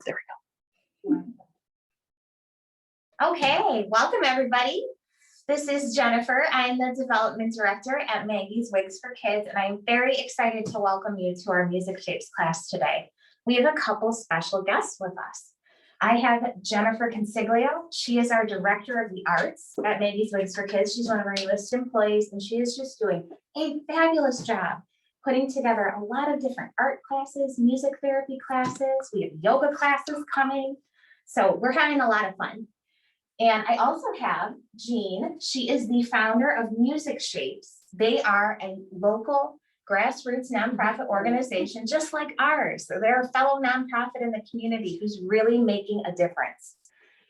There we go. Okay, welcome everybody. This is Jennifer. I'm the development director at Maggie's Wigs for Kids, and I'm very excited to welcome you to our Music Shapes class today. We have a couple special guests with us. I have Jennifer Consiglio. She is our director of the arts at Maggie's Wigs for Kids. She's one of our newest employees, and she is just doing a fabulous job putting together a lot of different art classes, music therapy classes. We have yoga classes coming. So we're having a lot of fun. And I also have Jeanne. She is the founder of Music Shapes. They are a local grassroots nonprofit organization just like ours. So they're a fellow nonprofit in the community who's really making a difference.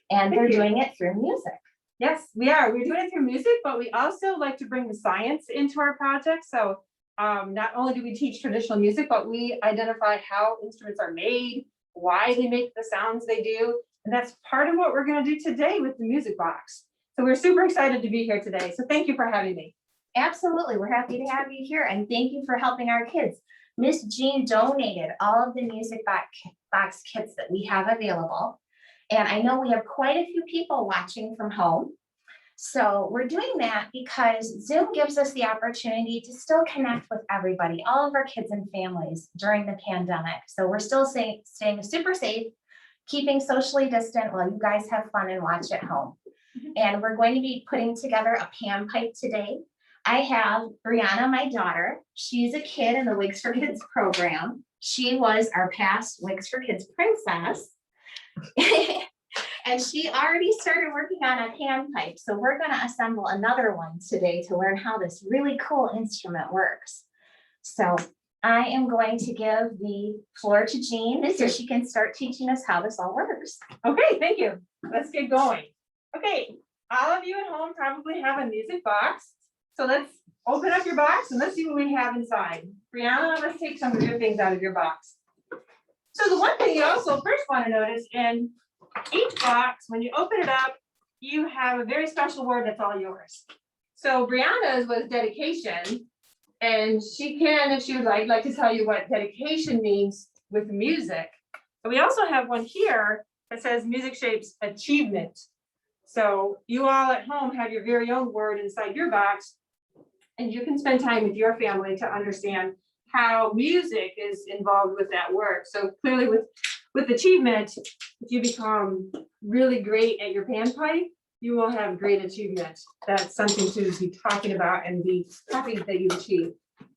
And they're doing it through music. Yes, we are. We're doing it through music, but we also like to bring the science into our project. So not only do we teach traditional music, but we identify how instruments are made, why they make the sounds they do. And that's part of what we're going to do today with the music box. So we're super excited to be here today. So thank you for having me. Absolutely. We're happy to have you here. And thank you for helping our kids. Miss Jeanne donated all of the music box kits that we have available. And I know we have quite a few people watching from home. So we're doing that because Zoom gives us the opportunity to still connect with everybody, all of our kids and families during the pandemic. So we're still staying super safe, keeping socially distant while you guys have fun and watch at home. And we're going to be putting together a panpipe today. I have Brianna, my daughter. She's a kid in the Wigs for Kids program. She was our past Wigs for Kids princess. And she already started working on a panpipe. So we're going to assemble another one today to learn how this really cool instrument works. So I am going to give the floor to Jeanne so she can start teaching us how this all works. Okay, thank you. Let's get going. Okay, all of you at home probably have a music box. So let's open up your box and let's see what we have inside. Brianna, let's take some of your things out of your box. So the one thing you also first want to notice in each box, when you open it up, you have a very special word that's all yours. So Brianna's was dedication. And she can, if she would like to tell you what dedication means with music. But we also have one here that says Music Shapes Achievement. So you all at home have your very own word inside your box, and you can spend time with your family to understand how music is involved with that word. So clearly with achievement, if you become really great at your panpipe, you will have great achievement. That's something to be talking about and be happy that you've achieved.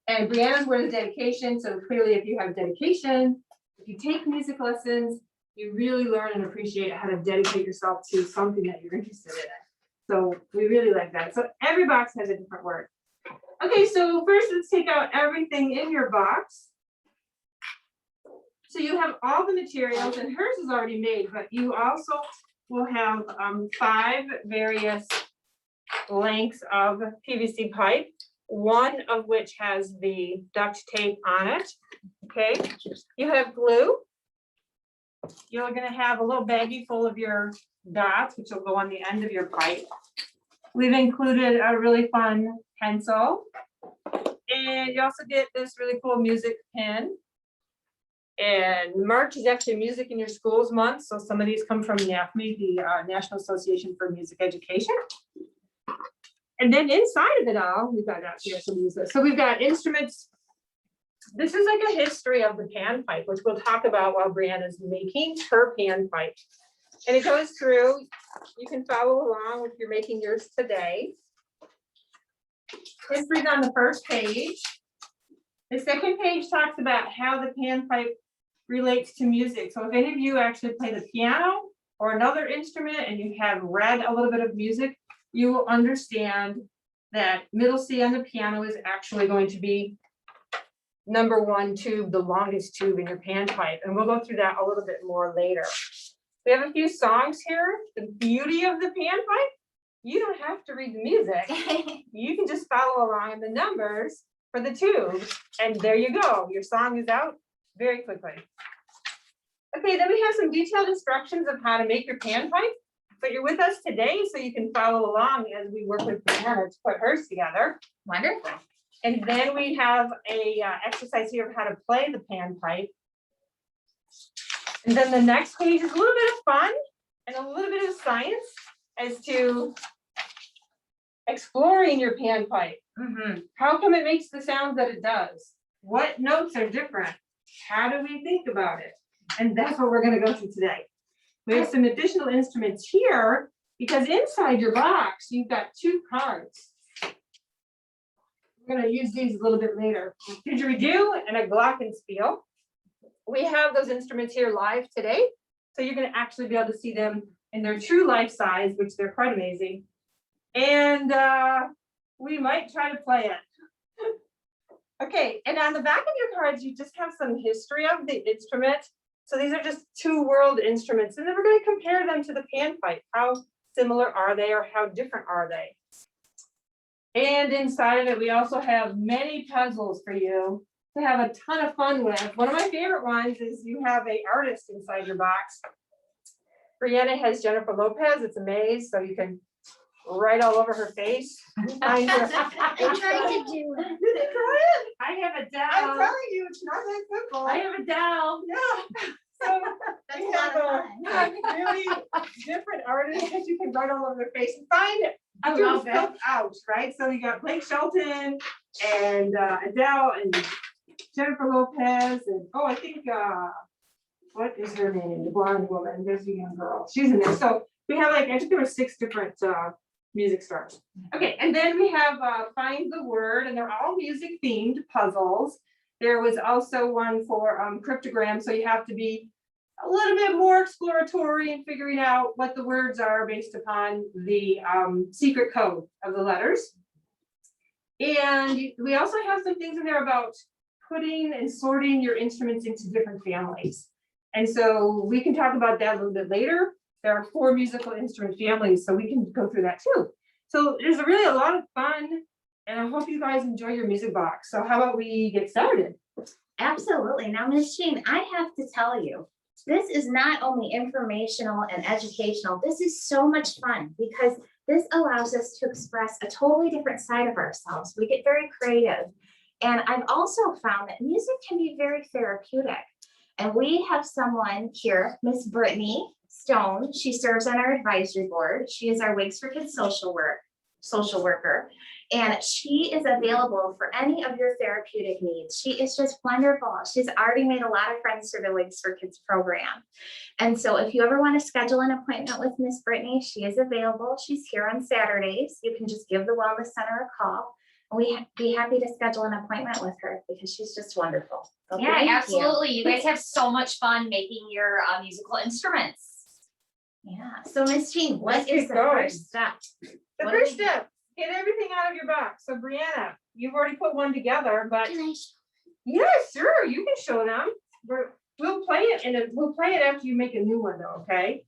And Brianna's word is dedication. So clearly, if you have dedication, if you take music lessons, you really learn and appreciate how to dedicate yourself to something that you're interested in. So we really like that. So every box has a different word. Okay, so first let's take out everything in your box. So you have all the materials, and hers is already made, but you also will have 5 various lengths of PVC pipe, one of which has the duct tape on it. Okay, you have glue. You're going to have a little baggie full of your dots, which will go on the end of your pipe. We've included a really fun pencil, and you also get this really cool music pin. And March is actually Music in Your Schools month. So some of these come from NAFME, the National Association for Music Education. And then inside of it all, we've got out here some music. So we've got instruments. This is like a history of the panpipe, which we'll talk about while Brianna's making her panpipe. And it goes through, you can follow along if you're making yours today. History's on the first page. The second page talks about how the panpipe relates to music. So if any of you actually play the piano or another instrument and you have read a little bit of music, you will understand that middle C on the piano is actually going to be number 1 tube, the longest tube in your panpipe. And we'll go through that a little bit more later. We have a few songs here. The beauty of the panpipe, you don't have to read the music. You can just follow along in the numbers for the tube, and there you go. Your song is out very quickly. Okay, then we have some detailed instructions of how to make your panpipe. But you're with us today, so you can follow along as we work with Brianna to put hers together. Wonderful. And then we have a exercise here of how to play the panpipe. And then the next page is a little bit of fun and a little bit of science as to exploring your panpipe. How come it makes the sound that it does? What notes are different? How do we think about it? And that's what we're going to go through today. We have some additional instruments here because inside your box, you've got 2 cards. We're going to use these a little bit later. Didgeridoo and a Glockenspiel. We have those instruments here live today. So you're going to actually be able to see them in their true life size, which they're quite amazing. And we might try to play it. Okay, and on the back of your cards, you just have some history of the instrument. So these are just 2 world instruments, and then we're going to compare them to the panpipe. How similar are they, or how different are they? And inside of it, we also have many puzzles for you to have a ton of fun with. One of my favorite ones is you have an artist inside your box. Brianna has Jennifer Lopez. It's a maze, so you can write all over her face. I tried to do it. You did try it? I have a I'm dowel. telling you, it's not that simple. I have a dowel. Yeah. So That's we a lot have of a fun. really different artists that you can write all over their face and find it. I Get love yourself out, right? So you got Blake Shelton and Adele and Jennifer Lopez and I think what is her name? The blonde woman. There's a young girl. She's in there. So we have I think there were 6 different music stars. Okay, and then we have Find the Word, and they're all music themed puzzles. There was also one for cryptogram, so you have to be a little bit more exploratory in figuring out what the words are based upon the secret code of the letters. And we also have some things in there about putting and sorting your instruments into different families. And so we can talk about that a little bit later. There are 4 musical instrument families, so we can go through that too. So there's really a lot of fun, and I hope you guys enjoy your music box. So how about we get started? Absolutely. Now, Ms. Jeanne, I have to tell you, this is not only informational and educational, this is so much fun because this allows us to express a totally different side of ourselves. We get very creative. And I've also found that music can be very therapeutic. And we have someone here, Miss Brittany Stone. She serves on our advisory board. She is our Wigs for Kids social worker. And she is available for any of your therapeutic needs. She is just wonderful. She's already made a lot of friends through the Wigs for Kids program. And so if you ever want to schedule an appointment with Miss Brittany, she is available. She's here on Saturdays. You can just give the Wellness Center a call. We'd be happy to schedule an appointment with her because she's just wonderful. So Yeah, thank you. absolutely. You guys have so much fun making your musical instruments. Yeah. So Miss Jeanne, Let's what is keep the going. first step? The What do first we- step, get everything out of your box. So Brianna, you've already put one together, but Can I yeah, sure, you can show them. We'll play it and we'll play it after you make a new one though, okay?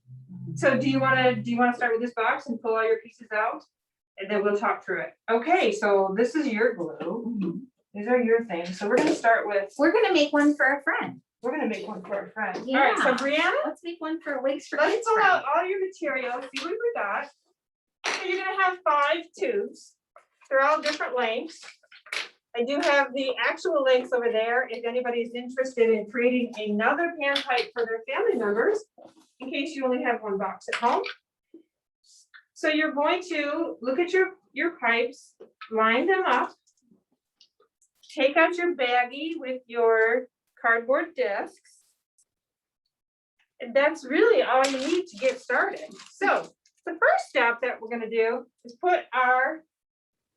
So do you wanna start with this box and pull all your pieces out? And then we'll talk through it. Okay, so this is your glue. These are your things. So we're gonna start with, We're gonna make one for a friend. we're gonna make one for a friend. All right, so Yeah. Brianna, Let's make one for Wigs for let's Kids. pull friend. out all your material, see what we got. So you're gonna have 5 tubes. They're all different lengths. I do have the actual lengths over there if anybody's interested in creating another panpipe for their family members, in case you only have one box at home. So you're going to look at your pipes, line them up, take out your baggie with your cardboard discs. And that's really all you need to get started. So the first step that we're going to do is put our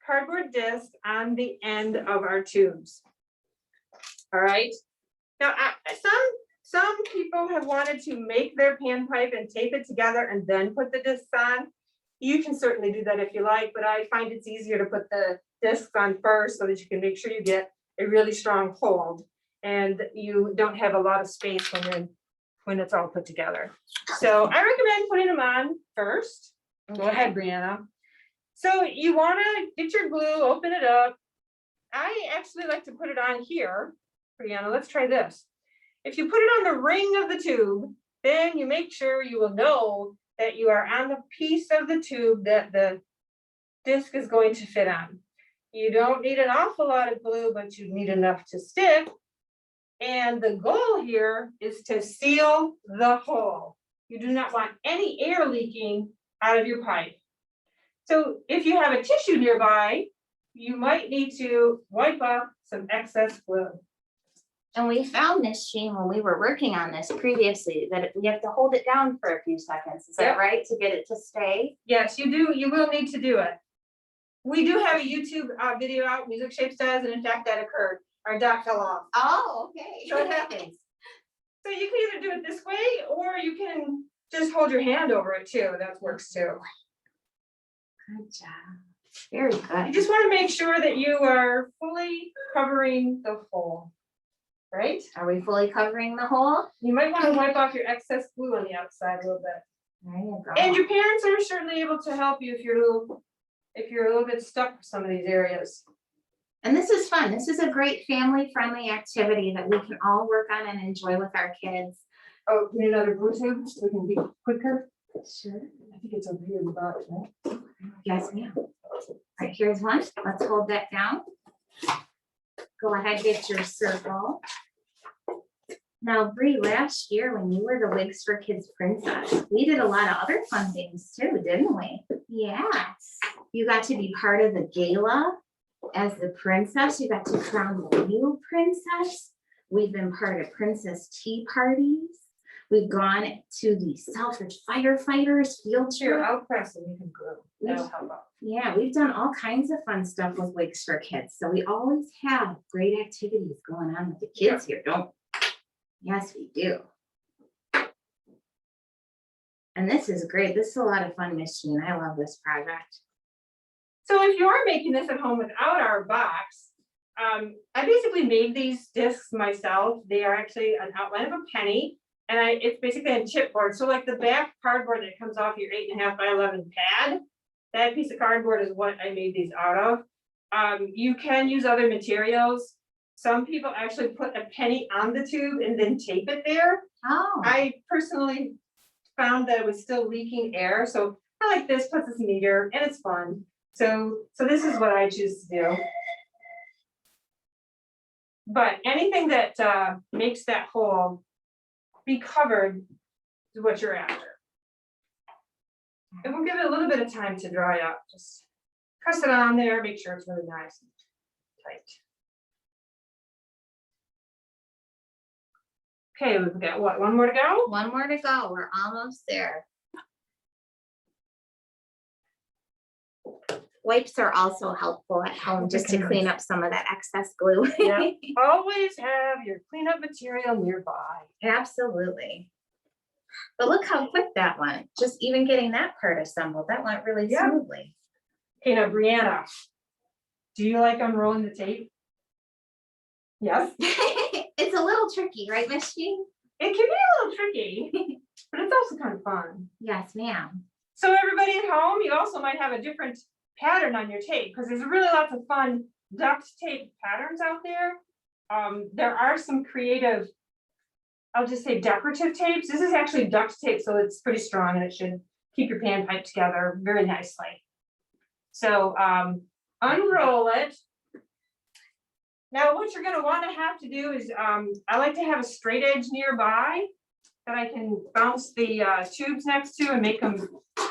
cardboard disc on the end of our tubes. All right. Now, some people have wanted to make their panpipe and tape it together and then put the discs on. You can certainly do that if you like, but I find it's easier to put the discs on first so that you can make sure you get a really strong hold and you don't have a lot of space when it's all put together. So I recommend putting them on first. Go ahead, Brianna. So you want to get your glue, open it up. I actually like to put it on here. Brianna, let's try this. If you put it on the ring of the tube, then you make sure you will know that you are on the piece of the tube that the disc is going to fit on. You don't need an awful lot of glue, but you need enough to stick. And the goal here is to seal the hole. You do not want any air leaking out of your pipe. So if you have a tissue nearby, you might need to wipe off some excess glue. And we found this, Jeanne, when we were working on this previously, that we have to hold it down for a few seconds. Is that Yep. right? To get it to stay? Yes, you do. You will need to do it. We do have a YouTube video out, Music Shapes does, and in fact, that occurred. Our dot fell off. Oh, okay. So it happens. So you can either do it this way, or you can just hold your hand over it too. That works too. Good job. Very You good. just want to make sure that you are fully covering the hole, right? Are we fully covering the hole? You might want to wipe off your excess glue on the outside a little bit. There you go. And your parents are certainly able to help you if you're a little bit stuck with some of these areas. And this is fun. This is a great family-friendly activity that we can all work on and enjoy with our kids. Oh, need another glue tube so we can be quicker? Sure. I think it's over here in the box, right? Yes, ma'am. All right, here's one. Let's hold that down. Go ahead, get your circle. Now, Bree, last year when you were the Wigs for Kids princess, we did a lot of other fun things too, didn't we? Yes. You got to be part of the gala as the princess. You got to crown the new princess. We've been part of princess tea parties. We've gone to the Selfridge firefighters field Here, trip. I'll press and you can glue. That'll help out. Yeah, we've done all kinds of fun stuff with Wigs for Kids. So we always have great activities going on with the kids here, don't we? Yes, we do. And this is great. This is a lot of fun, Miss Jeanne. I love this project. So if you're making this at home without our box, I basically made these discs myself. They are actually an outline of a penny, and it's basically a chipboard. So like the back cardboard that comes off your 8.5 by 11 pad, that piece of cardboard is what I made these out of. You can use other materials. Some people actually put a penny on the tube and then tape it there. Oh, I personally found that it was still leaking air, so I like this, puts us neater, and it's fun. So this is what I choose to do. But anything that makes that hole be covered is what you're after. And we'll give it a little bit of time to dry up. Just press it on there, make sure it's really nice and tight. Okay, we've got what, one more to go? one more to go. We're almost there. Wipes are also helpful at home just to clean up some of that excess glue. Yeah. Always have your cleanup material nearby. Absolutely. But look how quick that went. Just even getting that part assembled, that went really Yeah. smoothly. Okay, now Brianna, do you like unrolling the tape? Yes, It's a little tricky, right, Miss Jeanne? it can be a little tricky, but it's also kind of fun. Yes, ma'am. So everybody at home, you also might have a different pattern on your tape because there's really lots of fun duct tape patterns out there. There are some creative, I'll just say decorative tapes. This is actually duct tape, so it's pretty strong and it should keep your panpipe together very nicely. So unroll it. Now what you're gonna wanna have to do is, I like to have a straight edge nearby that I can bounce the tubes next to and make them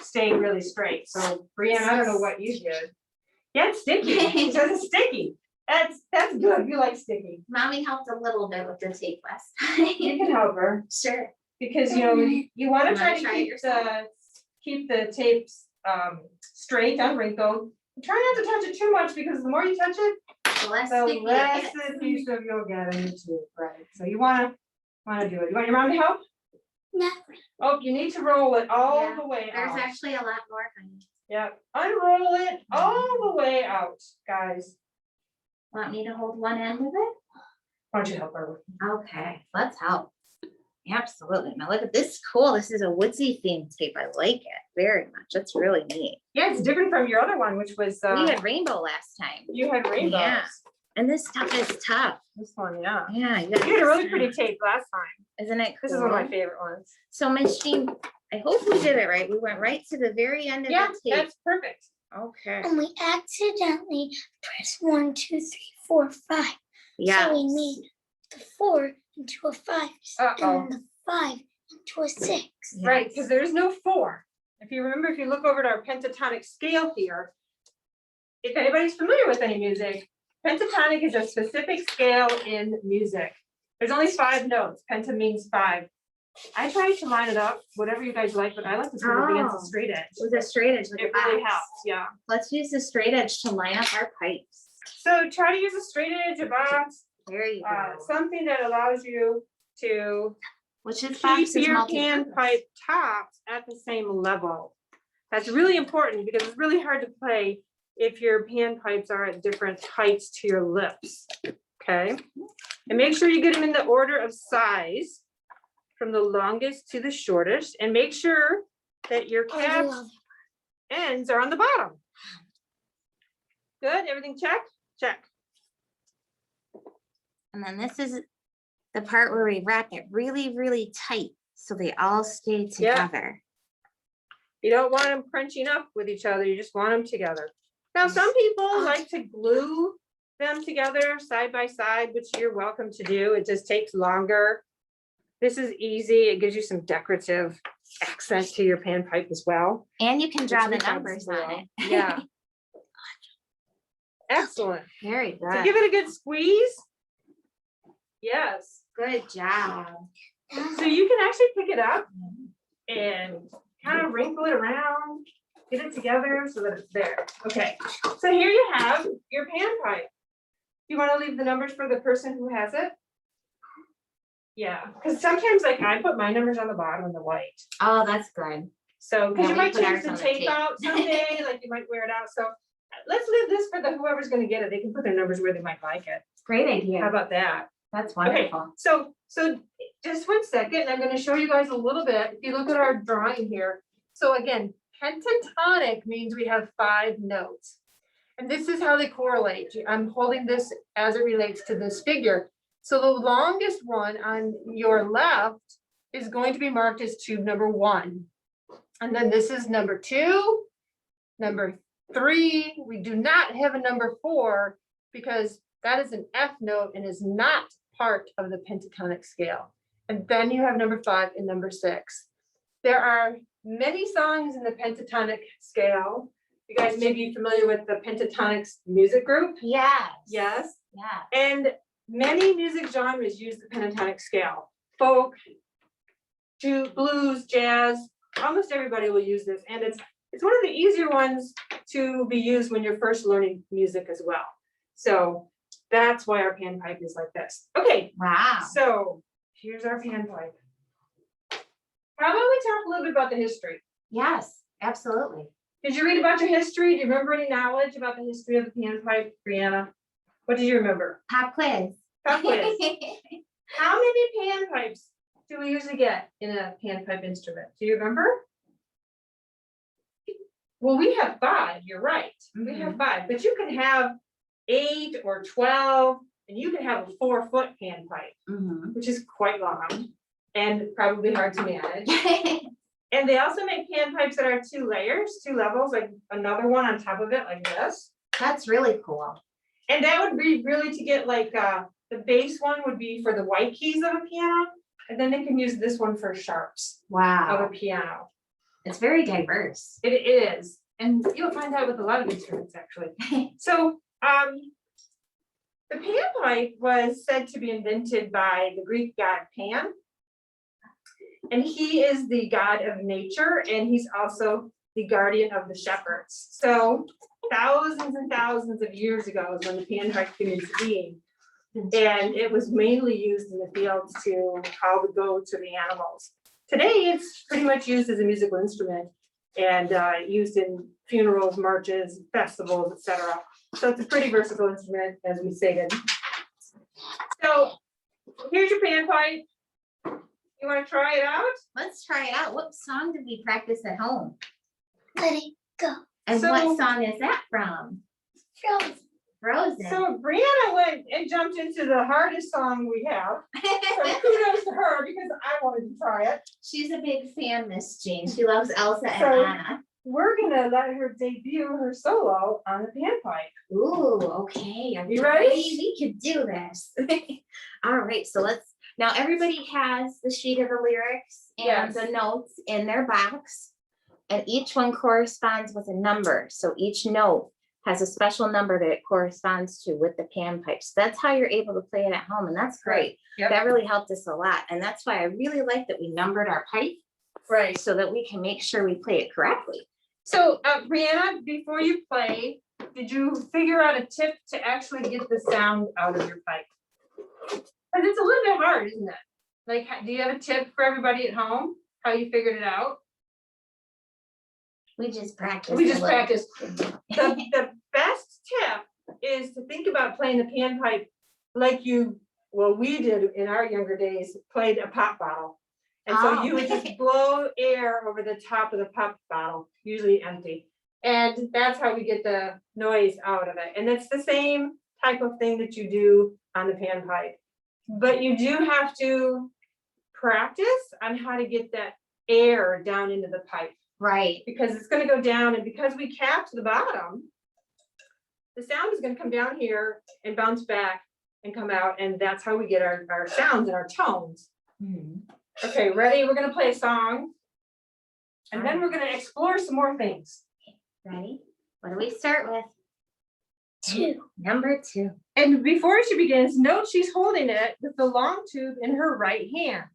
stay really straight. So Brianna, I don't know what you did. Yeah, it's sticky. It says it's sticky. That's good. You like sticky. Mommy helped a little bit with the tape last time. You can help her Sure. because you know you want to You try wanna to try it keep the tapes straight, unwrinkled. Try not to touch it too much because the more you touch it, The less the sticky it less gets. adhesive you'll get in your tube. Right. So you want to do it. You want your mom to help? No. Oh, you need to roll it all Yeah, the way There's out. actually a lot more, honey. Yep, unroll it all the way out, guys. Want me to hold one end of it? Why don't you help her? Okay, let's help. Absolutely. Now look at this. Cool. This is a woodsy themed tape. I like it very much. That's really neat. Yeah, it's different from your other one, which was We had rainbow last time. you had rainbows. Yeah. And this stuff is tough. This one, yeah. Yeah. You You had a really pretty tape last time. Isn't it This is one of my cool? favorite ones. So Miss Jeanne, I hope we did it right. We went right to the very end of Yeah, the tape. that's perfect. Okay. And we accidentally pressed 1, 2, 3, 4, 5. Yeah. So we made the 4 into a 5, Uh-oh. and the 5 into a 6. Right, because there's no 4. If you remember, if you look over at our pentatonic scale here, if anybody's familiar with any music, pentatonic is a specific scale in music. There's only 5 notes. Penta means 5. I tried to line it up, whatever you guys like, but I like to sort of dance a straight edge. With a straight edge. With It the really box. helps, yeah. Let's use the straight edge to line up our pipes. So try to use a straight edge, a box, There you go. something that allows you to Which is keep box is your multi-purpose. panpipe tops at the same level. That's really important because it's really hard to play if your panpipes are at different heights to your lips. Okay, and make sure you get them in the order of size from the longest to the shortest, and make sure that your cap ends are on the bottom. Good, everything check? Check. And then this is the part where we wrap it really, really tight so they all stay Yeah. together. You don't want them crunching up with each other, you just want them together. Now, some people like to glue them together side by side, which you're welcome to do. It just takes longer. This is easy. It gives you some decorative accent to your panpipe as well. And you can draw the which we found numbers as well. on it. Yeah. Excellent. Very So good. give it a good squeeze. Yes. Good job. So you can actually pick it up and kind of wrinkle it around, get it together so that it's there. Okay, so here you have your panpipe. You want to leave the numbers for the person who has it? Yeah, because sometimes like I put my numbers on the bottom in the white. Oh, that's good. So, because Yeah, you we might put change ours the on the tape tape. out someday, like you might wear it out. So let's leave this for the whoever's going to get it. They can put their numbers where they might like it. Great How idea. about that? That's Okay, wonderful. so just 1 second, I'm gonna show you guys a little bit. If you look at our drawing here. So again, pentatonic means we have 5 notes. And this is how they correlate. I'm holding this as it relates to this figure. So the longest one on your left is going to be marked as tube number 1. And then this is number 2, number 3. We do not have a number 4 because that is an F note and is not part of the pentatonic scale. And then you have number 5 and number 6. There are many songs in the pentatonic scale. You guys may be familiar with the pentatonic music group. Yes. Yes. Yeah. And many music genres use the pentatonic scale. Folk, blues, jazz, almost everybody will use this. And it's one of the easier ones to be used when you're first learning music as well. So that's why our panpipe is like this. Okay, Wow. so here's our panpipe. How about we talk a little bit about the history? Yes, absolutely. Did you read about your history? Do you remember any knowledge about the history of the panpipe, Brianna? What do you remember? Pop quiz. Pop quiz. How many panpipes do we usually get in a panpipe instrument? Do you remember? Well, we have 5, you're right. We have 5, but you can have 8 or 12, and you can have a 4-foot panpipe, Mhm. which is quite long and probably hard to manage. And they also make panpipes that are 2 layers, 2 levels, like another one on top of it like this. That's really cool. And that would be really to get like, the bass one would be for the white keys of a piano. And then they can use this one for sharps of a Wow. piano. It's very diverse. It is. And you'll find that with a lot of instruments, actually. So, the panpipe was said to be invented by the Greek god Pan. And he is the god of nature, and he's also the guardian of the shepherds. So thousands and thousands of years ago is when the panpipe came into being. And it was mainly used in the fields to call the goats or the animals. Today, it's pretty much used as a musical instrument and used in funerals, marches, festivals, etc. So it's a pretty versatile instrument, as we stated. So here's your panpipe. You want to try it out? Let's try it out. What song did we practice at home? Let it go. And So- what song is that from? Frozen. Frozen. So Brianna went and jumped into the hardest song we have. So kudos to her because I wanted to try it. She's a big fan, Miss Jeanne. She loves Elsa and So- Anna. We're gonna let her debut her solo on the panpipe. Ooh, okay. Are You ready? We can do this. All right, so Now, everybody has the sheet of the lyrics and Yes. the notes in their box. And each one corresponds with a number. So each note has a special number that it corresponds to with the panpipe. So that's how you're able to play it at home. And that's great. Yep. That really helped us a lot. And that's why I really like that we numbered our pipe Right. so that we can make sure we play it correctly. So, Brianna, before you play, did you figure out a tip to actually get the sound out of your pipe? Because it's a little bit hard, isn't it? Like, do you have a tip for everybody at home? How you figured it out? We just practice. We a just little. practiced. The best tip is to think about playing the panpipe like we did in our younger days, played a pop bottle. And so you would just blow air over the top of the pop bottle, usually empty. And that's how we get the noise out of it. And it's the same type of thing that you do on the panpipe. But you do have to practice on how to get that air down into the pipe. Right. Because it's going to go down, and because we capped the bottom, the sound is going to come down here and bounce back and come out, and that's how we get our sounds and our tones. Okay, ready? We're going to play a song, and then we're going to explore some more things. Ready? What do we start with? 2. Number 2. And before she begins, note she's holding it with the long tube in her right hand.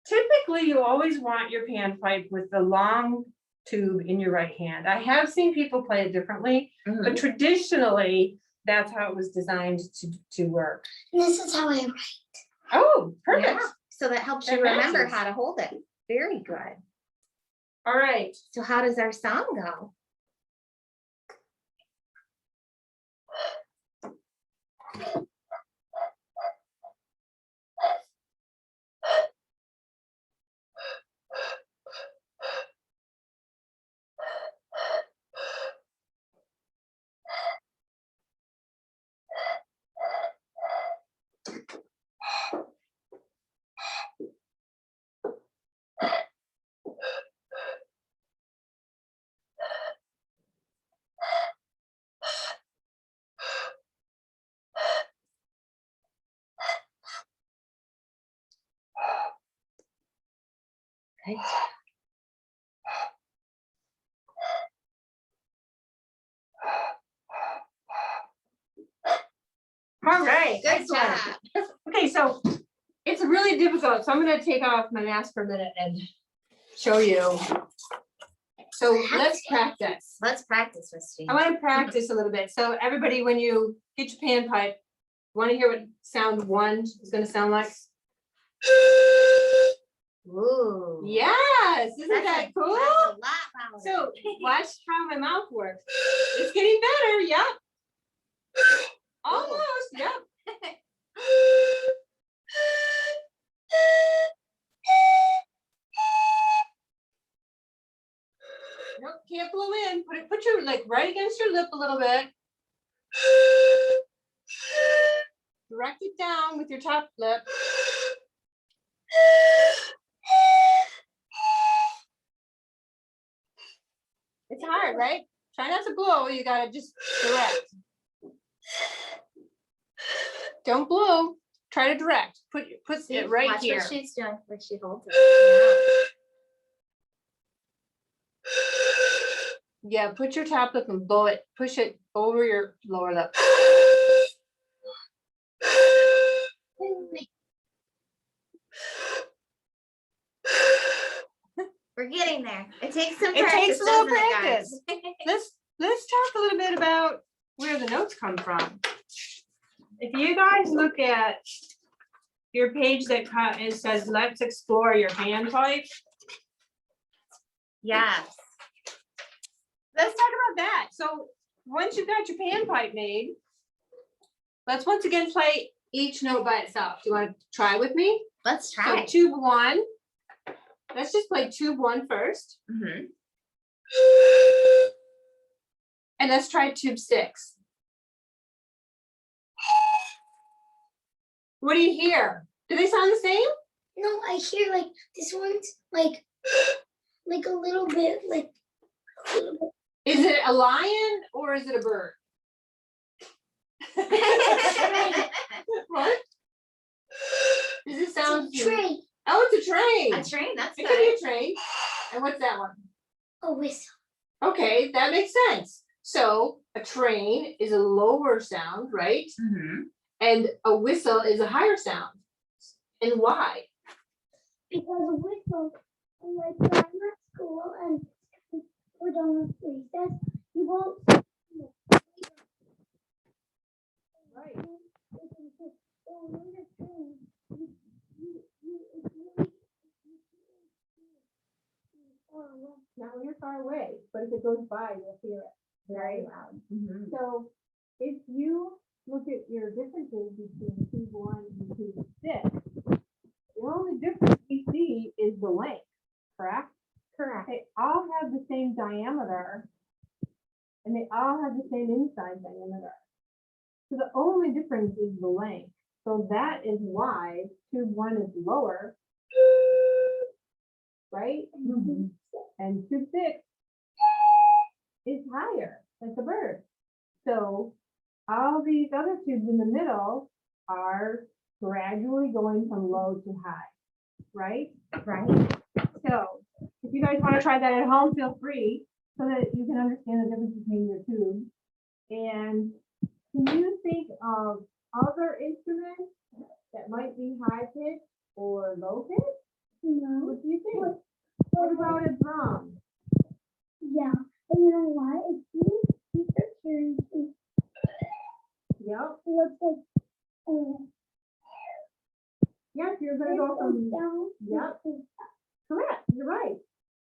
Typically, you always want your panpipe with the long tube in your right hand. I have seen people play it differently, but traditionally, that's how it was designed to work. And this is how I write. Oh, perfect. Yeah. So that helps That you remember matches. how to hold it. Very good. All right. So how does our song go? Good. All right. Good Excellent. job. Okay, so it's really difficult. So I'm going to take off my mask for a minute and show you. So let's practice. Let's practice, Miss Jeanne. I want to practice a little bit. So everybody, when you get your panpipe, want to hear what sound 1 is going to sound like? Ooh. Yes, isn't that cool? That's a lot louder. So watch how my mouth works. It's getting better. Yep. Almost. Yep. Nope, can't blow in. Put your like right against your lip a little bit. Direct it down with your top lip. It's hard, right? Try not to blow. You gotta just direct. Don't blow. Try to direct. Put See, it right watch here. what she's doing where she holds it. Yeah, put your top lip and blow it. Push it over your lower lip. We're getting there. It takes some It practice. takes a little doesn't it, guys? practice. Let's talk a little bit about where the notes come from. If you guys look at your page that it says, let's explore your panpipe. Yes. Let's talk about that. So once you've got your panpipe made, let's once again play each note by itself. Do you want to try with me? Let's So try. tube 1. Let's just play tube 1 first. And let's try tube 6. What do you hear? Do they sound the same? No, I hear like this one's like a little bit like a little bit. Is it a lion or is it a bird? What? Does it sound? Train. Oh, it's a train. A train, that's It good. could be a train. And what's that one? A whistle. Okay, that makes sense. So a train is a lower sound, right? Mhm. And a whistle is a higher sound. And why? Because a whistle, like when I'm at school and we're done with recess, you won't. Right. Not when you're far away, but if it goes by, you'll hear it very loud. Mhm. So if you look at your differences between tube 1 and tube 6, the only difference we see is the length, correct? Correct. They all have the same diameter and they all have the same inside diameter. So the only difference is the length. So that is why tube 1 is lower, right? Mhm. And tube 6 is higher, like a bird. So all these other tubes in the middle are gradually going from low to high, right? Right. So if you guys want to try that at home, feel free so that you can understand the difference between your tubes. And can you think of other instruments that might be high pitch or low pitch? No. What do you think? What about a drum? Yeah, but you know what? If you keep your turns, it Yep. looks like Yes, you're gonna this go goes from, down. Yep. This goes correct, you're right.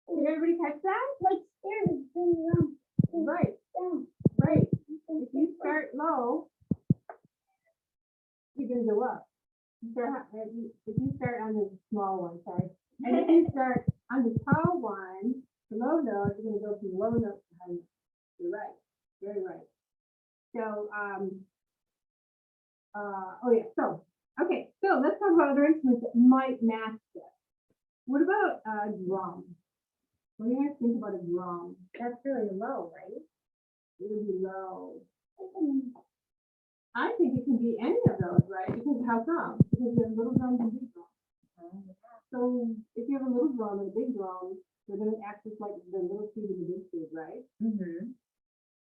Did everybody catch that? like stairs, spin around. Right, Down. right. If you start low, you're gonna go up. If you start on the small one, sorry, and if you start on the tall one, the low note, you're gonna go from low note to high note. You're right, very right. So, oh yeah, so, okay, so let's talk about other instruments that might match this. What about a drum? What do you guys think about a drum? That's really low, right? It'll be low. I think it can be any of those, right? Because how come? Because you have little drums and big drums. So if you have a little drum and a big drum, they're going to act just like the little tube and the big tube, right? Mhm.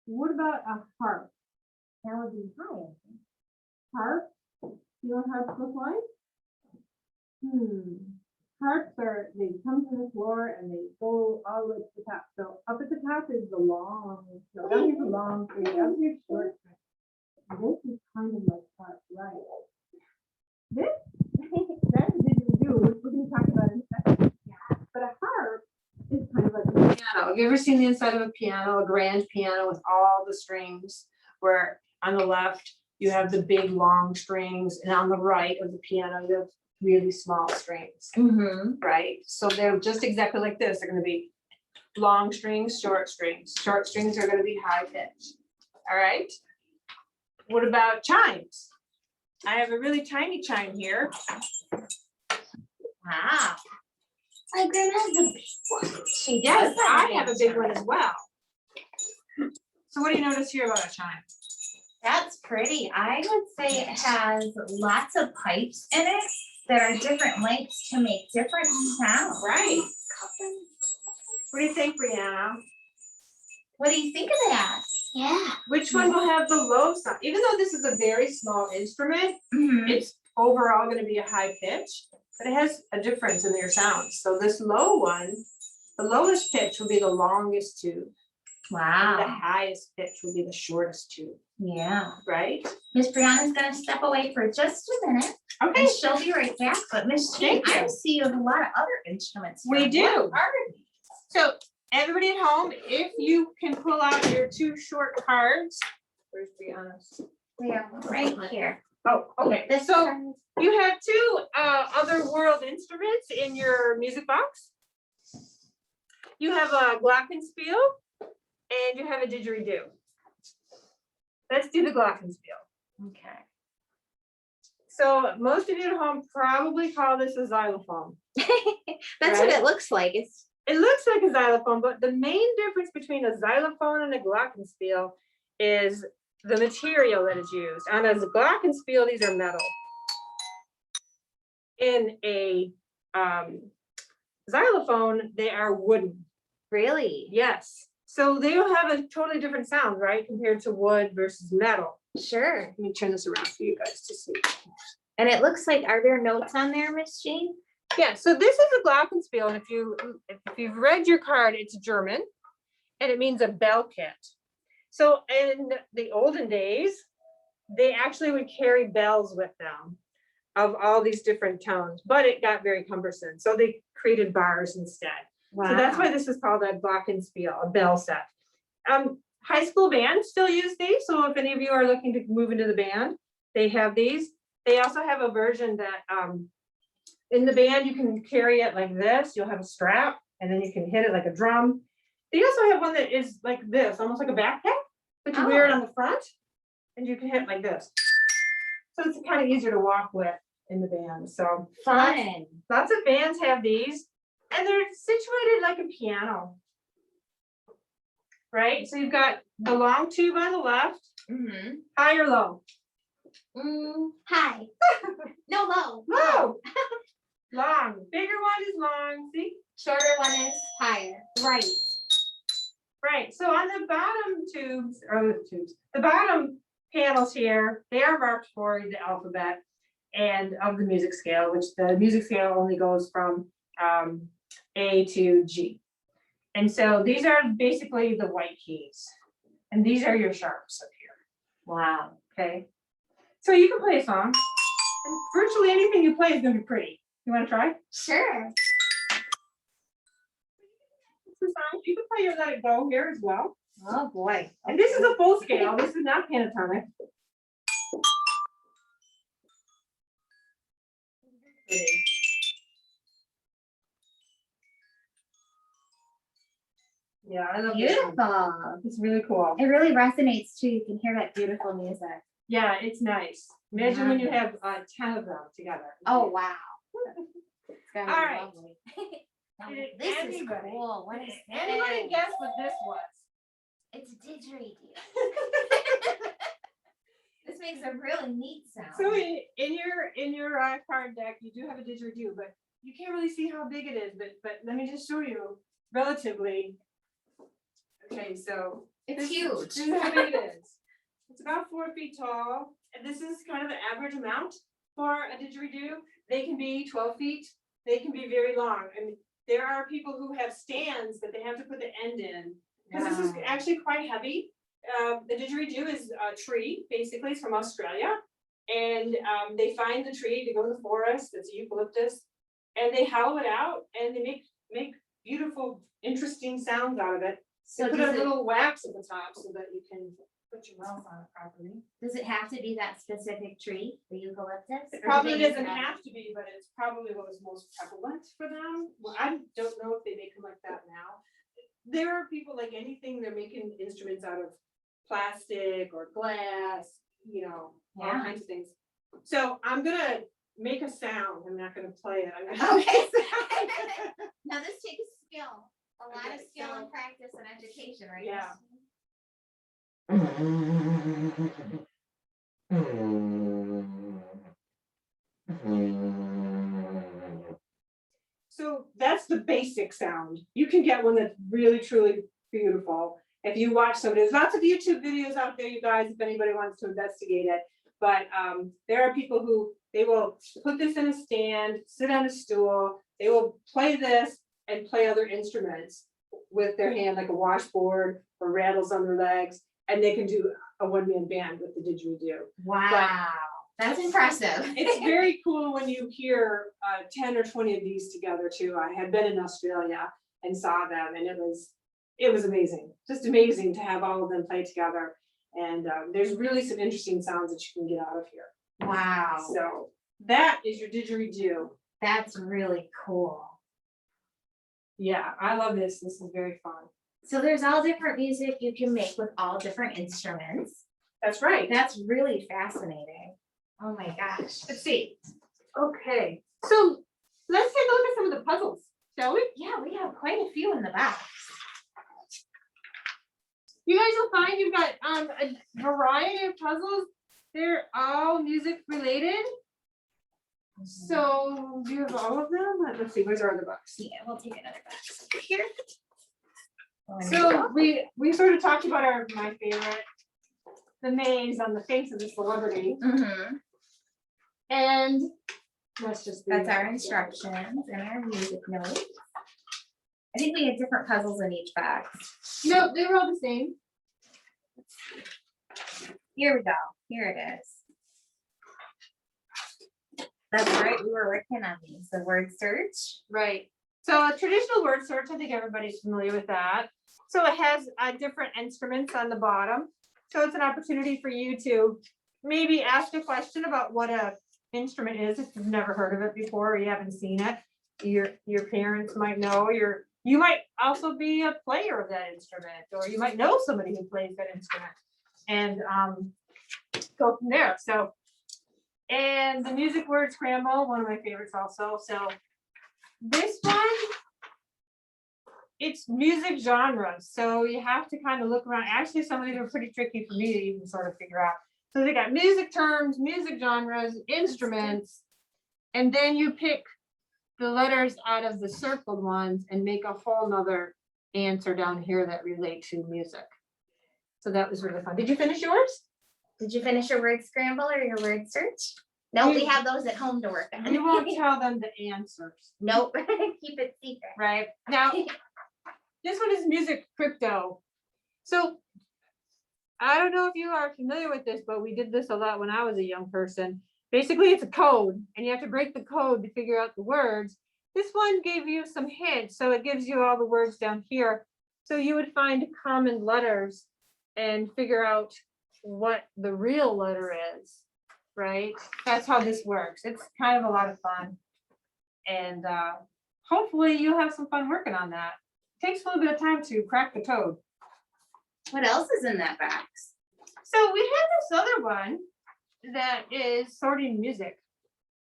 What about a harp? That would be high, I think. Harp? You know what harps look like? Harps they come from the floor and they go all the way to the top. So up at the top is the long, no, down here's the long string, up here's short string. This is kind of like harp, right? This, that's a didgeridoo, which we're gonna talk about in a second. Yeah. But a harp is kind of like a piano. Have you ever seen the inside of a piano, a grand piano with all the strings, where on the left you have the big long strings and on the right of the piano you have really small strings, Mhm. right? So they're just exactly like this. They're gonna be long strings, short strings. Short strings are gonna be high pitch. All right? What about chimes? I have a really tiny chime here. Wow. My grandma has a big one. She Yes, does I have a big chime. one as well. So what do you notice here about a chime? That's pretty. I would say it has lots of pipes in it that are different lengths to make different sounds. Right. What do you think, Brianna? What do you think of that? Yeah. Which one will have the low sound? Even though this is a very small instrument, Mhm. it's overall going to be a high pitch, but it has a difference in your sounds. So this low one, the lowest pitch will be the longest tube. And the Wow. highest pitch will be the shortest tube, Yeah. right? Miss Brianna's gonna step away for just a minute Okay. and she'll be right back. But Miss Jeanne, Thank you. I see you have a lot of other instruments. We here. do. What are these? So everybody at home, if you can pull out your two short cards. Where's Brianna's? We are right here. Oh, okay. This So card. you have two other world instruments in your music box. You have a Glockenspiel and you have a Didgeridoo. Let's do the Glockenspiel. Okay. So most of you at home probably call this a xylophone. That's what it looks like. It's It looks like a xylophone, but the main difference between a xylophone and a Glockenspiel is the material that is used. On a Glockenspiel, these are metal. in a xylophone, they are wooden. Really? Yes. So they will have a totally different sound, right, compared to wood versus metal. Sure. Let me turn this around for you guys to see. And it looks like, are there notes on there, Miss Jeanne? Yeah, so this is a Glockenspiel, and if you've read your card, it's German, and it means a bell kit. So in the olden days, they actually would carry bells with them of all these different tones, but it got very cumbersome, so they created bars instead. So that's why this is called a Glockenspiel, a bell set. High school bands still use these, so if any of you are looking to move into the band, they have these. They also have a version that in the band you can carry it like this. You'll have a strap, and then you can hit it like a drum. They also have one that is like this, almost like a backpack, but you wear it on the front, and you can hit it like this. So it's kind of easier to walk with in the band. So Fun. lots of bands have these, and they're situated like a piano. Right? So you've got the long tube on the left, Mm-hmm. high or low? Hi. No, low. Low. Long. Bigger one is long. See? Shorter one is higher. Right. Right. So on the bottom the bottom panels here, they are marked for the alphabet and of the music scale, which the music scale only goes from A to G. And so these are basically the white keys. And these are your sharps up here. Wow. Okay. So you can play a song. And virtually anything you play is going to be pretty. You want to try? Sure. The song. You can play your Let It Go here as well. Oh, boy. And this is a full scale. This is not pentatonic. Yeah, I love this one. Beautiful. It's really cool. It really resonates too. You can hear that beautiful music. Yeah, it's nice. Imagine when you have 10 of them together. Oh, wow. It's gotta be All right. lovely. Now, Did this is anybody- cool. What is Anybody this? guess what this was? It's a didgeridoo. This makes a really neat sound. So in your card deck, you do have a didgeridoo, but you can't really see how big it is. But let me just show you relatively. Okay, so It's this huge. is how big it is. It's about 4 feet tall, and this is kind of the average amount for a didgeridoo. They can be 12 feet. They can be very long. I mean, there are people who have stands that they have to put the end in because this is Wow. actually quite heavy. The didgeridoo is a tree, basically. It's from Australia, and they find the tree. They go in the forest. It's eucalyptus, and they hollow it out, and they make beautiful, interesting sounds out of it. So They put does a it, little wax at the top so that you can put your mouth on it properly. does it have to be that specific tree, the eucalyptus? It Or do probably they use doesn't that? have to be, but it's probably what was most prevalent for them. Well, I don't know if they make them like that now. There are people like anything, they're making instruments out of plastic or glass, all Yeah. kinds of things. So I'm gonna make a sound. I'm not gonna play it. I'm gonna make Okay. a sound. Now, this takes skill, a lot of Okay, skill so- and practice and education, right? Yeah. So that's the basic sound. You can get one that's really, truly beautiful. If you watch some, there's lots of YouTube videos out there, you guys, if anybody wants to investigate it. But there are people who, they will put this in a stand, sit on a stool, they will play this and play other instruments with their hand, like a washboard or rattles on their legs. And they can do a one-man band with the didgeridoo. Wow, that's impressive. It's very cool when you hear 10 or 20 of these together too. I had been in Australia and saw them, and it was amazing. Just amazing to have all of them play together. And there's really some interesting sounds that you can get out of here. Wow, So that is your didgeridoo. that's really cool. Yeah, I love this. This is very fun. So there's all different music you can make with all different instruments. That's right. That's really fascinating. Oh my gosh. Let's see. Okay, so let's take a look at some of the puzzles, shall we? Yeah, we have quite a few in the box. You guys will find you've got a variety of puzzles. They're all music related. So do you have all of them? Let's see, where's our other box? Yeah, we'll take another box here. So we sort of talked about my favorite, the names on the face of the celebrity, Mhm. and that's just. That's our instructions and our music notes. I think we had different puzzles in each box. No, they were all the same. Here we go. Here it is. That's right. We were working on these. The word search. Right. So a traditional word search, I think everybody's familiar with that. So it has different instruments on the bottom. So it's an opportunity for you to maybe ask a question about what a instrument is if you've never heard of it before or you haven't seen it. Your parents might know, you might also be a player of that instrument, or you might know somebody who plays that instrument, and go from there. So, and the music word scramble, one of my favorites also. So this one, it's music genres. So you have to kind of look around. Actually, some of these are pretty tricky for me to even sort of figure out. So they got music terms, music genres, instruments, and then you pick the letters out of the circled ones and make a whole nother answer down here that relate to music. So that was really fun. Did you finish yours? Did you finish your word scramble or your word search? No, we have those at home to work on. You won't tell them the answers. Nope. Keep it secret. Right. Now, this one is music crypto. So I don't know if you are familiar with this, but we did this a lot when I was a young person. Basically, it's a code, and you have to break the code to figure out the words. This one gave you some hints, so it gives you all the words down here. So you would find common letters and figure out what the real letter is, right? That's how this works. It's kind of a lot of fun. And hopefully you'll have some fun working on that. It takes a little bit of time to crack the code. What else is in that box? So we have this other one that is sorting music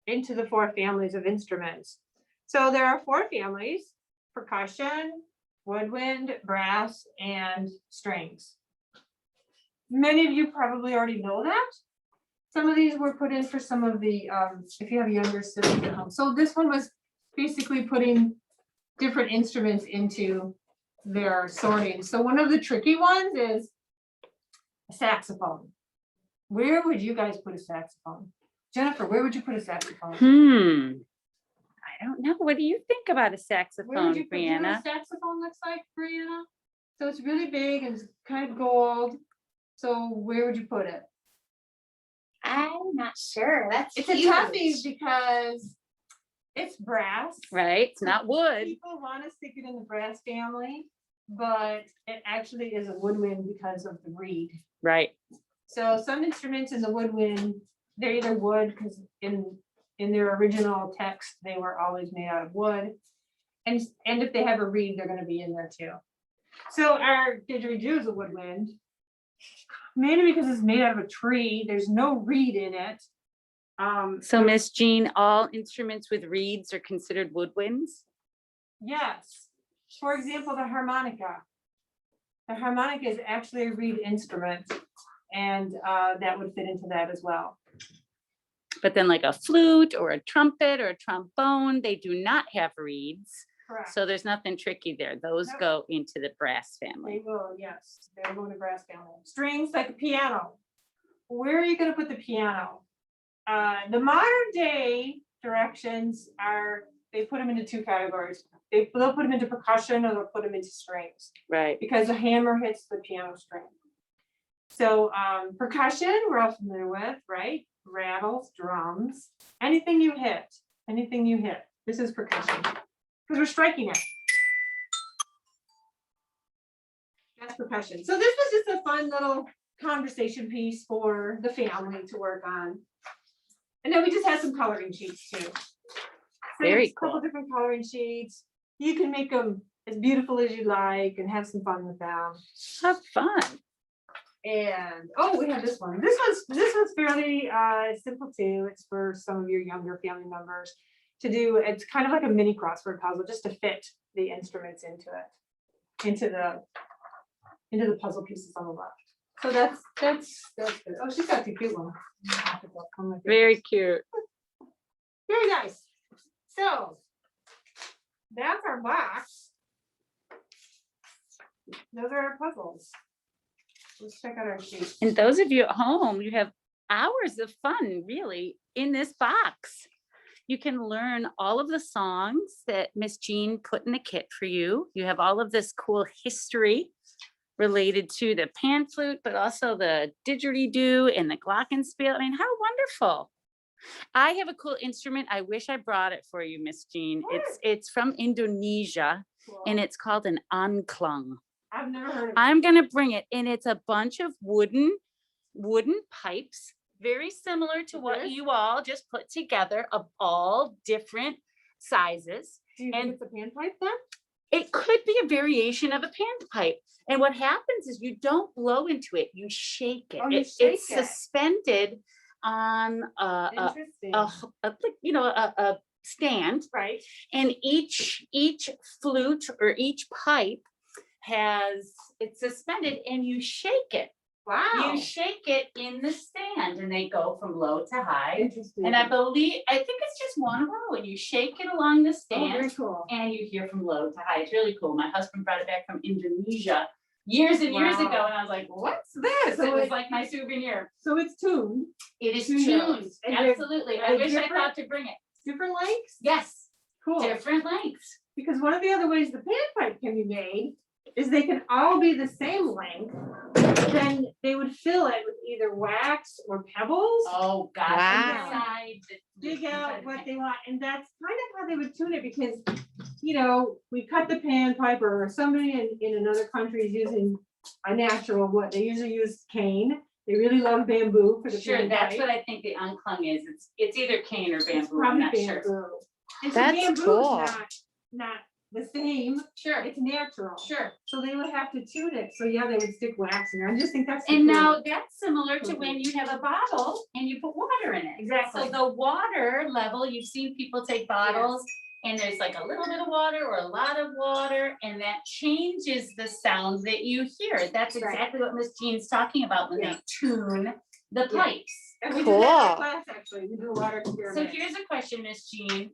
into the 4 families of instruments. So there are 4 families: percussion, woodwind, brass, and strings. Many of you probably already know that. Some of these were put in for some of the, if you have younger siblings at home. So this one was basically putting different instruments into their sorting. So one of the tricky ones is a saxophone. Where would you guys put a saxophone? Jennifer, where would you put a saxophone? I don't know. What do you think about a Where would saxophone, you put, you know what Brianna? a saxophone looks like, Brianna? So it's really big and it's kind of gold. So where would you put it? I'm not sure. That's It's a huge. toughie because it's brass. Right? It's not wood. People want to stick it in the brass family, but it actually is a woodwind because of the reed. Right. So some instruments in the woodwind, they're either wood because in their original text, they were always made out of wood. And if they have a reed, they're going to be in there too. So our didgeridoo is a woodwind, mainly because it's made out of a tree. There's no reed in it. So Miss Jeanne, all instruments with reeds are considered woodwinds? Yes. For example, the harmonica. The harmonica is actually a reed instrument, and that would fit into that as well. But then like a flute or a trumpet or a trombone, they do not have reeds. Correct. So there's nothing tricky there. Those Nope. go into the brass They family. will, yes. They're going to brass family. Strings like a piano. Where are you going to put the piano? The modern day directions are, they put them into 2 categories. They'll put them into percussion or they'll put them into strings Right. because the hammer hits the piano string. So percussion, we're all familiar with, right? Rattles, drums, anything you hit. This is percussion because we're striking it. That's percussion. So this was just a fun little conversation piece for the family to work on. And then we just had some coloring sheets too. So Very there's a couple cool. different coloring sheets. You can make them as beautiful as you like and have some fun with them. Have fun. And oh, we have this one. This one's fairly simple too. It's for some of your younger family members to do. It's kind of like a mini crossword puzzle just to fit the instruments into it, into the puzzle pieces on the left. So that's good. Oh, she's got the cute one. Very cute. Very nice. So that's our box. Those are our puzzles. Let's check out our sheet. And those of you at home, you have hours of fun really in this box. You can learn all of the songs that Miss Jeanne put in the kit for you. You have all of this cool history related to the pan flute, but also the didgeridoo and the glockenspiel. I mean, how wonderful. I have a cool instrument. I wish I brought it for you, Miss Jeanne. It's from Indonesia and it's called an angklung. I've never heard of it. I'm gonna bring it, and it's a bunch of wooden pipes, very similar to what This? you all just put together, of all different sizes. Do you and- think it's a panpipe then? It could be a variation of a panpipe. And what happens is you don't blow into it, you shake it. Oh, you It's shake it. suspended on Interesting. a stand, Right. and each flute or each pipe it's suspended, and you shake it. Wow. You shake it in the stand, and they go from low to high. Interesting. And I think it's just one row, and you shake it along the Oh, very stand, cool. and you hear from low to high. It's really cool. My husband brought it back from Indonesia years and years Wow. ago, and I was like, "What's this?" So It was it- like my souvenir. So it's tuned, It is tuned. tuned. And they're- Absolutely. are I they wish I different? thought to bring it. different lengths? Yes, Cool. different lengths. Because one of the other ways the panpipe can be made is they can all be the same length. Then they would fill it with either wax or pebbles. Oh, gosh. Wow. Inside Dig inside out the what pan. they want, and that's kind of how they would tune it, because, we cut the panpipe, or somebody in another country is using a natural wood. They usually use cane. They really love bamboo for the Sure, panpipe. that's what I think the unclung is. It's either cane or It's bamboo, I'm probably not sure. bamboo. And so That's bamboo is cool. not the same, Sure, it's natural. sure. So they would have to tune it, so yeah, they would stick wax in there. I just think that's. And the cool- now that's similar to when you have a bottle and you put water in it. Exactly. So the water level, you've seen people take bottles and there's like a little bit of water or a lot of water, and that changes the sound that you hear. That's Right. exactly what Miss Jean's talking about when they Yeah. tune the Yeah. pipes. And we do that in our Cool. class, actually, we do a water So experiment. here's a question, Miss Jean.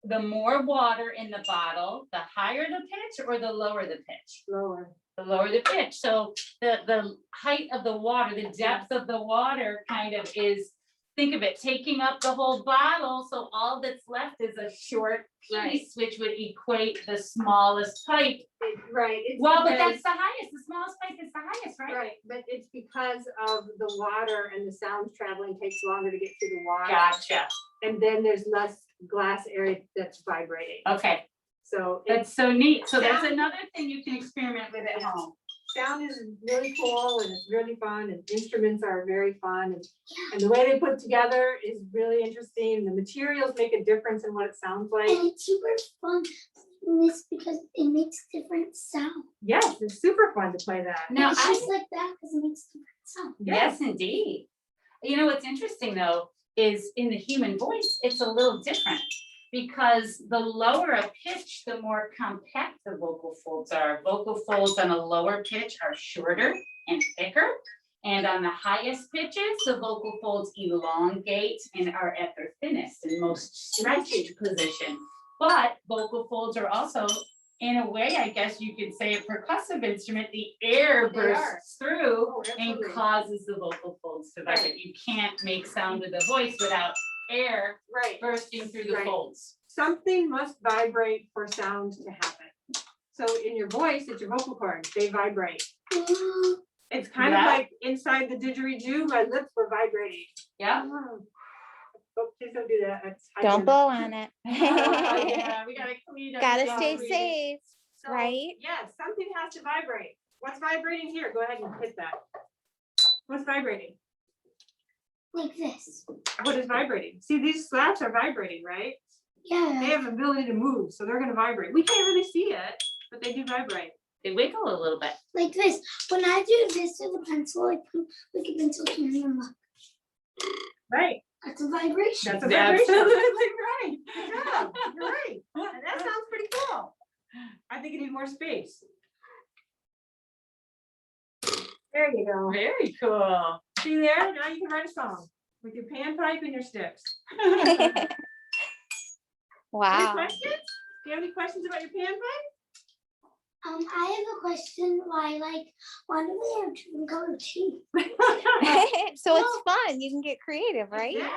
The more water in the bottle, the higher the pitch or the lower the pitch? Lower. The lower the pitch. So the height of the water, the depth of the water kind of is, think of it, taking up the whole bottle. So all that's left is a short Right. piece, which would equate the smallest pipe. Right. it's Well, but because- that's the highest, the smallest pipe is the highest, right? Right, but it's because of the water and the sounds traveling takes longer to get through the water. Gotcha. And then there's less glass area that's vibrating. Okay, So that's so neat. So that's Sound- another thing you can experiment with at Yeah. home. sound is really cool, and it's really fun, and instruments are very fun, and the way they put together is really interesting. The materials make a difference in what it sounds like. And it's super fun in this because it makes different sounds. Yes, it's super fun to play that. Now, It's I just like that because it makes different sounds. Yes, indeed. You know, what's interesting though, is in the human voice, it's a little different. Because the lower a pitch, the more compact the vocal folds are. Vocal folds on a lower pitch are shorter and thicker. And on the highest pitches, the vocal folds elongate and are at their thinnest and most stretched position. But vocal folds are also, in a way, I guess you could say, a percussive instrument. The air They are. bursts through Oh, and absolutely. causes the vocal folds to vibrate. You can't make sound with a voice without air Right. bursting through the Right. folds. Something must vibrate for sound to happen. So in your voice, it's your vocal cords, they vibrate. Ooh, It's kind of Yeah. like inside the didgeridoo, my lips were vibrating. Yeah. Oh, please don't do that. That's Don't hygiene. blow on it. Yeah, we gotta clean up. Gotta the stay breathing. safe, So, right? yes, something has to vibrate. What's vibrating here? Go ahead and hit that. What's vibrating? like this. What is vibrating? See, these slats are vibrating, right? They Yeah. have the ability to move, so they're gonna vibrate. We can't really see it, but they do vibrate. They wiggle a little bit. Like this. When I do this with a pencil, I put like a pencil here and look. Right. That's a vibration. That's a vibration. Absolutely right. Good job. You're right. And that sounds pretty cool. I think you need more space. There you go. Very cool. See there? Now you can write a song. with your panpipe and your sticks. Any Wow. questions? Do you have any questions about your panpipe? I have a question. Why do they have different colored teeth? So it's fun. You can get creative, right? Yes,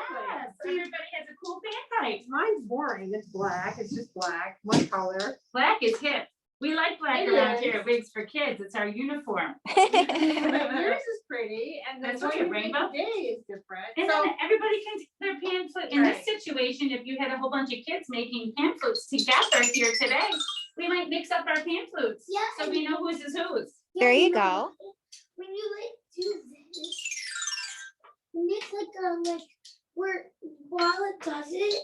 everybody has a cool panpipe. Mine's boring. It's black. It's just black, one color. Black is hip. We like black It around is. here at Wigs for Kids. It's our uniform. Yours is pretty, and That's the one right, you made rainbow. today is different. And So then everybody can take their pan flute. In this Right. situation, if you had a whole bunch of kids making pan flutes together here today, we might mix up our pan flutes. Yeah. So we know whose is whose. There you know, go. When you do this, it's where while it does it,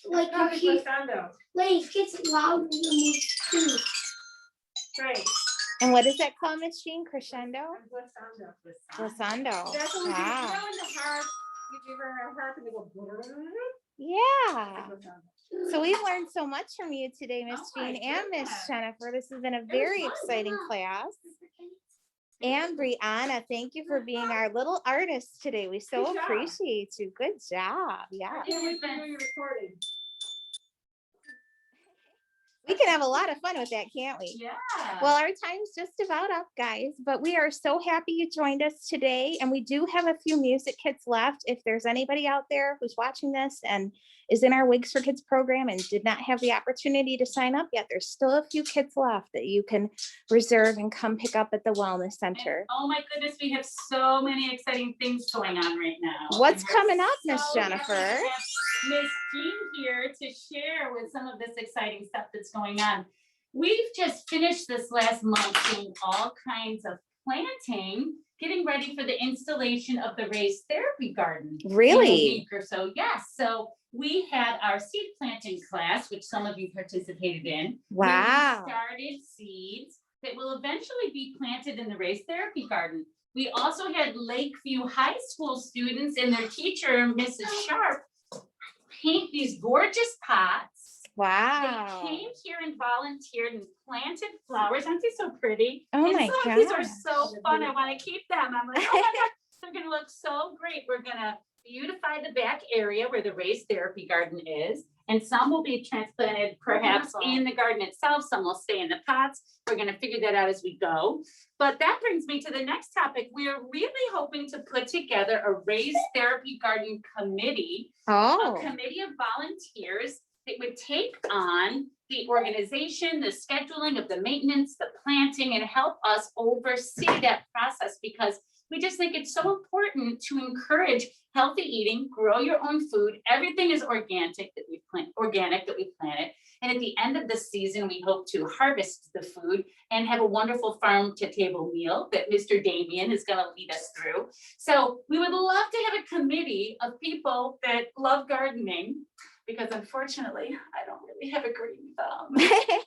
it's called a you keep glissando. it gets louder the more too. Right. And what is that called, Miss Jeanne? Crescendo? Glissando. Glissando. That's what we do. You Wow. know, in the harp, you give her a harp and they go. Yeah. Glissando. So we've learned so much from you today, Miss Oh my Jeanne and Miss goodness. Jennifer. This has been a very fun, exciting yeah. class. And Brianna, thank you for being our little artist today. We so Good job. appreciate you. Good job. Yeah. I can't wait to hear your recording. We can have a lot of fun with that, can't we? Yeah. Well, our time's just about up, guys, but we are so happy you joined us today. And we do have a few music kits left. If there's anybody out there who's watching this and is in our Wigs for Kids program and did not have the opportunity to sign up yet, there's still a few kits left that you can reserve and come pick up at the Wellness Center. And, oh my goodness, we have so many exciting things going on right now. What's And we're coming up, Miss so happy Jennifer? to have Miss Jeanne here to share with some of this exciting stuff that's going on. We've just finished this last month doing all kinds of planting, getting ready for the installation of the raised therapy garden. In a Really? week or so, yes. So we had our seed planting class, which some of you participated in. where we Wow. started seeds that will eventually be planted in the raised therapy garden. We also had Lakeview High School students and their teacher, Mrs. Sharp, paint these gorgeous pots. Wow. They came here and volunteered and planted flowers. Aren't they so pretty? Oh And my some of these are God. so fun. I want to keep them. I'm like, oh my God, they're gonna look so great. We're gonna beautify the back area where the raised therapy garden is. And some will be transplanted perhaps in the garden itself. Some will stay in the pots. We're gonna figure that out as we go. But that brings me to the next topic. We are really hoping to put together a raised therapy garden committee, a Oh, committee of volunteers that would take on the organization, the scheduling of the maintenance, the planting, and help us oversee that process, because we just think it's so important to encourage healthy eating, grow your own food. Everything is organic that we planted. And at the end of the season, we hope to harvest the food and have a wonderful farm to table meal that Mr. Damien is going to lead us through. So we would love to have a committee of people that love gardening, because unfortunately, I don't really have a green thumb.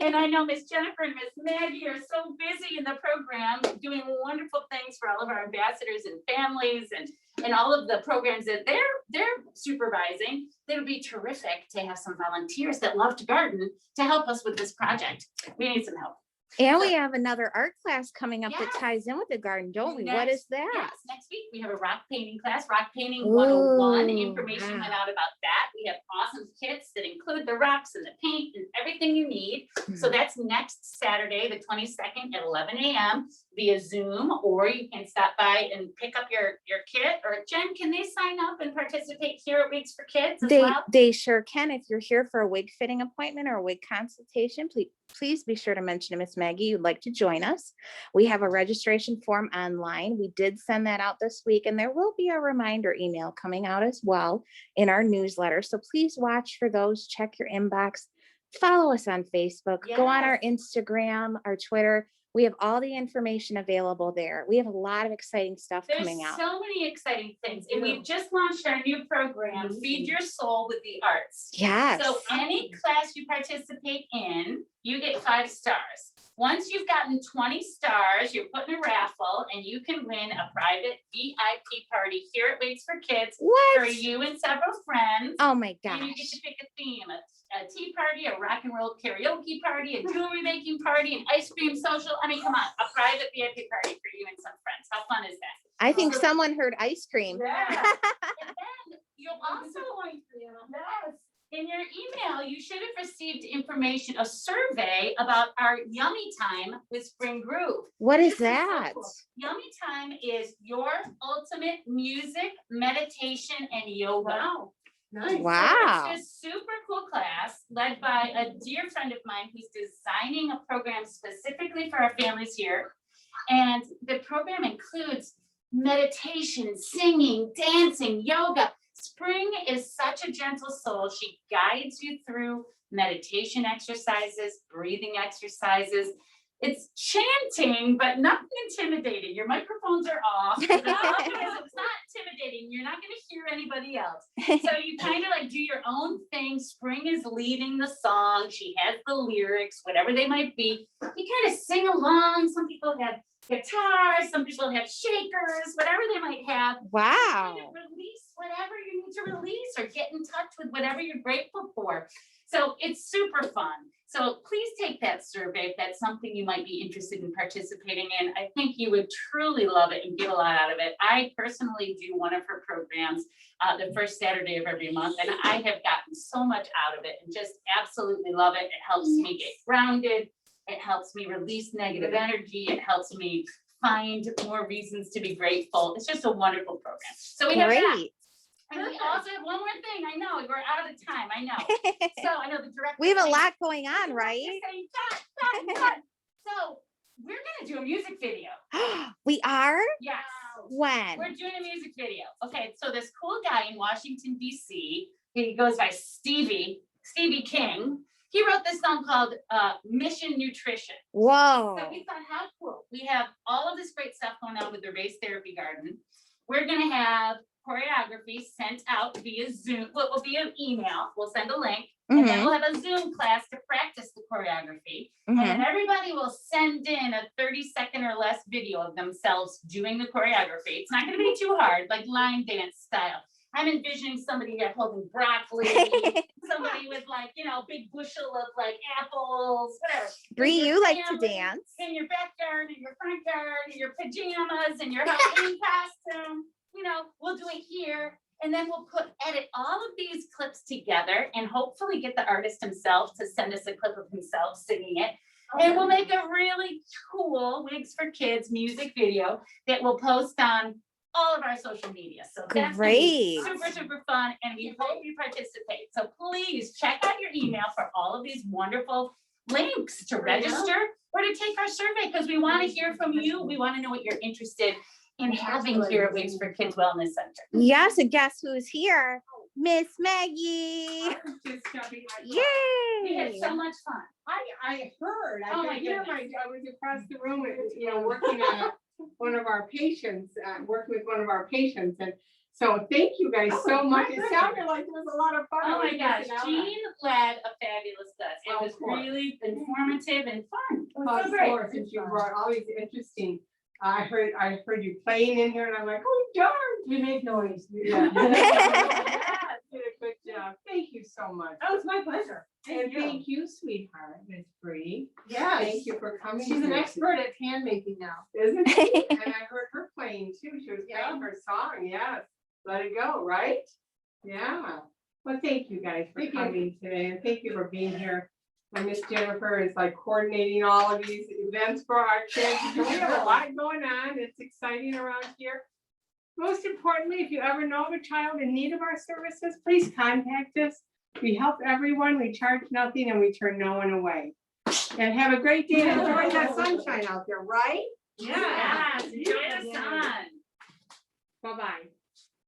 And I know Miss Jennifer and Miss Maggie are so busy in the program, doing wonderful things for all of our ambassadors and families and all of the programs that they're supervising. It would be terrific to have some volunteers that love to garden to help us with this project. We need some help. and we have another art class coming up that Yes. ties in with the garden, don't we? What is that? Yes, next week we have a rock painting class, Rock Painting 101. Ooh, Information wow. went out about that. We have awesome kits that include the rocks and the paint and everything you need. So that's next Saturday, the 22nd at 11 a.m. via Zoom, or you can stop by and pick up your kit. Or Jen, can they sign up and participate here at Wigs for Kids as well? They sure can. If you're here for a wig fitting appointment or a wig consultation, please be sure to mention to Miss Maggie you'd like to join us. We have a registration form online. We did send that out this week, and there will be a reminder email coming out as well in our newsletter. So please watch for those, check your inbox, follow us on Facebook, go on our Instagram, our Twitter. We have all the information available there. We have a lot of exciting stuff There's coming out. so many exciting things. And we've just launched our new program, Feed Your Soul with the Arts. Yes. So any class you participate in, you get 5 stars. Once you've gotten 20 stars, you're put in a raffle and you can win a private VIP party here at Wigs for Kids for What? you and several friends. Oh my And you get gosh. to pick a theme, a tea party, a rock and roll karaoke party, a jewelry making party, an ice cream social. I mean, come on, a private VIP party for you and some friends. How fun is that? I think someone heard ice cream. Yeah. And then you'll also, yes, in your email, you should have received information, a survey about our Yummy Time with Spring Groove. What is This so that? cool. Yummy Time is your ultimate music, meditation, and yoga. Wow. Nice. Wow. So it's this super cool class led by a dear friend of mine who's designing a program specifically for our families here. And the program includes meditation, singing, dancing, yoga. Spring is such a gentle soul. She guides you through meditation exercises, breathing exercises. It's chanting, but nothing intimidating. Your microphones are off. It's not intimidating. You're not going to hear anybody else. So you kind of like do your own thing. Spring is leading the song. She has the lyrics, whatever they might be. You kind of sing along. Some people have guitars, some people have shakers, whatever they might have. Wow. Kind of release whatever you need to release or get in touch with whatever you're grateful for. So it's super fun. So please take that survey if that's something you might be interested in participating in. I think you would truly love it and get a lot out of it. I personally do one of her programs the first Saturday of every month, and I have gotten so much out of it and just absolutely love it. It helps me get grounded. It helps me release negative energy. It helps me find more reasons to be grateful. It's just a wonderful program. So we have that. Great. And we also have one more thing. I know we're out of time. I know. So I know the director. We have a saying- lot going on, You're right? saying, "Cut." So we're gonna do a music video. We are? Yes. When? We're doing a music video. Okay, so this cool guy in Washington, DC, he goes by Stevie King. He wrote this song called Mission Nutrition. Whoa. So we thought, how cool. We have all of this great stuff going on with the Race Therapy Garden. We're gonna have choreography sent out via Zoom. What will be an email. We'll send a link. And then Mhm, we'll have a Zoom class to practice the choreography. mhm. And then everybody will send in a 30-second or less video of themselves doing the choreography. It's not gonna be too hard, like line dance style. I'm envisioning somebody holding broccoli, somebody with like, big bushel of like apples, whatever. Bree, Your you like to family dance. In your backyard, in your front yard, in your pajamas, in your Halloween costume. We'll do it here. And then we'll edit all of these clips together and hopefully get the artist himself to send us a clip of himself singing it. And we'll make a really cool Wigs for Kids music video that we'll post on all of our social media. So that's gonna be Great. super, super fun. And we hope you participate. So please check out your email for all of these wonderful links to register or to take our survey, because we want to hear from you. We want to know what you're interested in having here at Wigs for Kids Wellness Center. Yes, and guess who's here? Miss Maggie. We had Yay. so much fun. I heard, Oh I my could hear goodness. I was across the room, working on one of our patients, working with one of our patients. And so thank you guys so much. It sounded like it was a lot of fun. Oh I my was gosh, missing out on Jeanne led a fabulous class. It Of was course. really informative and fun. It was so Of great. course, since you brought all these interesting, I heard you playing in here and I'm like, oh darn. We make noise. Yeah. Did a good job. Thank you so much. Oh, it's my pleasure. And thank you, sweetheart, Miss Bree. Yes. Thank you for coming. She's an today. expert at hand making now. Isn't she? And I heard her playing too. She was Yeah. playing her song. Yes. Let it go, right? Yeah. Well, thank you guys for Thank you. coming today, and thank you for being here. And Miss Jennifer is like coordinating all of these events for our kids. So we have a lot going on. It's exciting around here. Most importantly, if you ever know of a child in need of our services, please contact us. We help everyone. We charge nothing and we turn no one away. And have a great day and enjoy that sunshine out there, right? Yes,